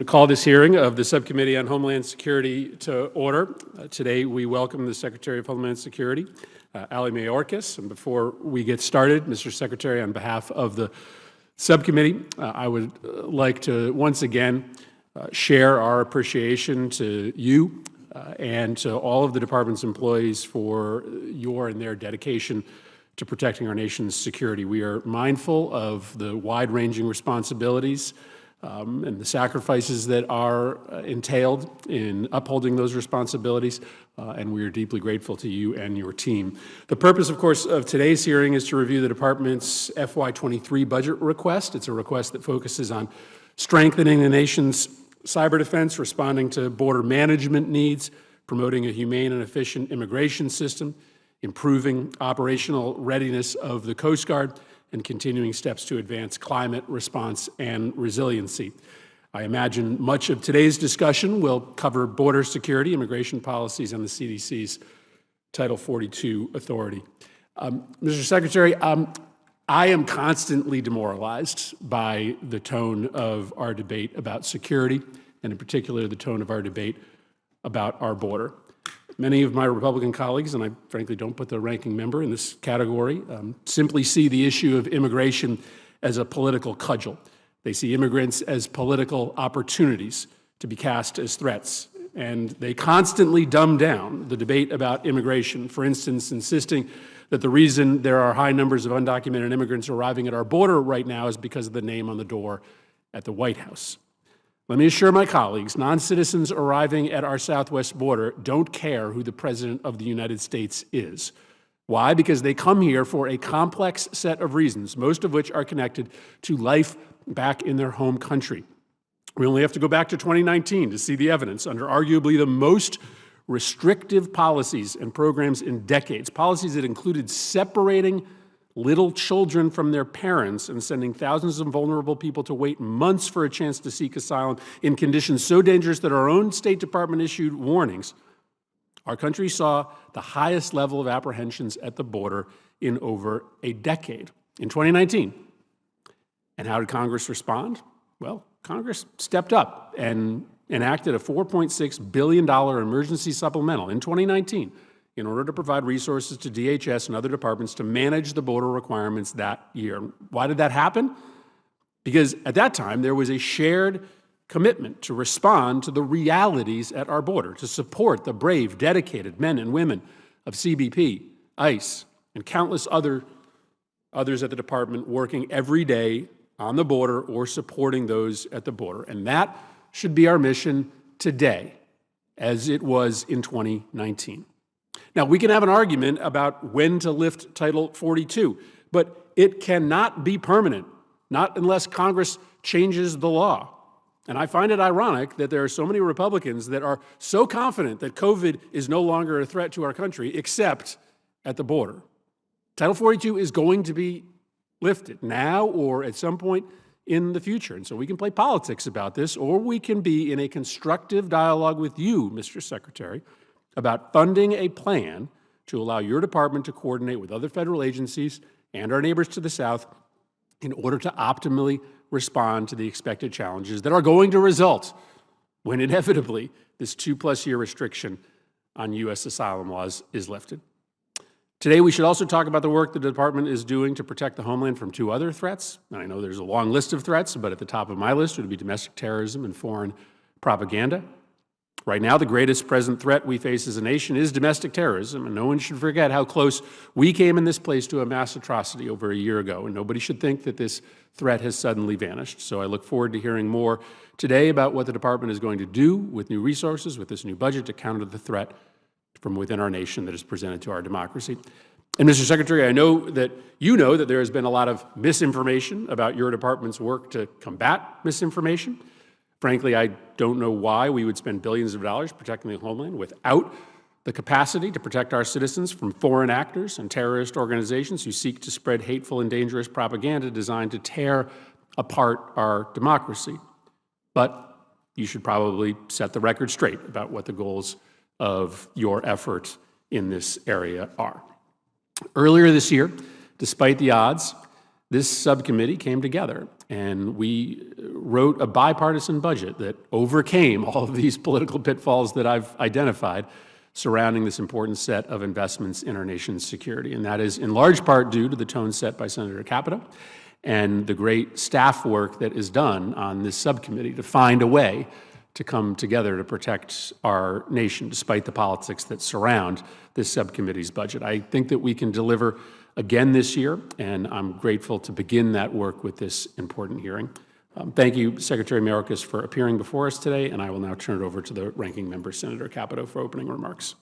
I call this hearing of the Subcommittee on Homeland Security to order. Today we welcome the Secretary of Homeland Security, Mayorkas. And before we get started, Mr. Secretary, on behalf of the Subcommittee, I would like to once again share our appreciation to you and to all of the department's employees for your and their dedication to protecting our nation's security. We are mindful of the wide-ranging responsibilities and the sacrifices that are entailed in upholding those responsibilities, and we are deeply grateful to you and your team. The purpose, of course, of today's hearing is to review the department's FY23 budget request. It's a request that focuses on strengthening the nation's cyber defense, responding to border management needs, promoting a humane and efficient immigration system, improving operational readiness of the Coast Guard, and continuing steps to advance climate response and resiliency. I imagine much of today's discussion will cover border security, immigration policies, and the CDC's Title 42 authority. Mr. Secretary, I am constantly demoralized by the tone of our debate about security, and in particular the tone of our debate about our border. Many of my Republican colleagues, and I frankly don't put the ranking member in this category, simply see the issue of immigration as a political cudgel. They see immigrants as political opportunities to be cast as threats, and they constantly dumb down the debate about immigration, for instance, insisting that the reason there are high numbers of undocumented immigrants arriving at our border right now is because of the name on the door at the White House. Let me assure my colleagues, non-citizens arriving at our southwest border don't care who the President of the United States is. Why? Because they come here for a complex set of reasons, most of which are connected to life back in their home country. We only have to go back to 2019 to see the evidence under arguably the most restrictive policies and programs in decades, policies that included separating little children from their parents and sending thousands of vulnerable people to wait months for a chance to seek asylum in conditions so dangerous that our own State Department issued warnings. Our country saw the highest level of apprehensions at the border in over a decade in 2019. And how did Congress respond? Well, Congress stepped up and enacted a $4.6 billion emergency supplemental in 2019 in order to provide resources to DHS and other departments to manage the border requirements that year. Why did that happen? Because at that time, there was a shared commitment to respond to the realities at our border, to support the brave, dedicated men and women of CBP, ICE, and countless others at the department working every day on the border or supporting those at the border. And that should be our mission today, as it was in 2019. Now, we can have an argument about when to lift Title 42, but it cannot be permanent, not unless Congress changes the law. And I find it ironic that there are so many Republicans that are so confident that COVID is no longer a threat to our country, except at the border. Title 42 is going to be lifted now or at some point in the future. And so we can play politics about this, or we can be in a constructive dialogue with you, Mr. Secretary, about funding a plan to allow your department to coordinate with other federal agencies and our neighbors to the south in order to optimally respond to the expected challenges that are going to result when inevitably this 2+ year restriction on U.S. asylum laws is lifted. Today, we should also talk about the work the department is doing to protect the homeland from 2 other threats. And I know there's a long list of threats, but at the top of my list would be domestic terrorism and foreign propaganda. Right now, the greatest present threat we face as a nation is domestic terrorism, and no one should forget how close we came in this place to a mass atrocity over a year ago, and nobody should think that this threat has suddenly vanished. So I look forward to hearing more today about what the department is going to do with new resources, with this new budget to counter the threat from within our nation that is presented to our democracy. And Mr. Secretary, I know that you know that there has been a lot of misinformation about your department's work to combat misinformation. Frankly, I don't know why we would spend billions of dollars protecting the homeland without the capacity to protect our citizens from foreign actors and terrorist organizations who seek to spread hateful and dangerous propaganda designed to tear apart our democracy. But you should probably set the record straight about what the goals of your effort in this area are. Earlier this year, despite the odds, this subcommittee came together and we wrote a bipartisan budget that overcame all of these political pitfalls that I've identified surrounding this important set of investments in our nation's security. And that is in large part due to the tone set by Senator Capito and the great staff work that is done on this subcommittee to find a way to come together to protect our nation despite the politics that surround this subcommittee's budget. I think that we can deliver again this year, and I'm grateful to begin that work with this important hearing. Thank you, Secretary Mayorkas, for appearing before us today, and I will now turn it over to the ranking member, Senator Capito, for opening remarks.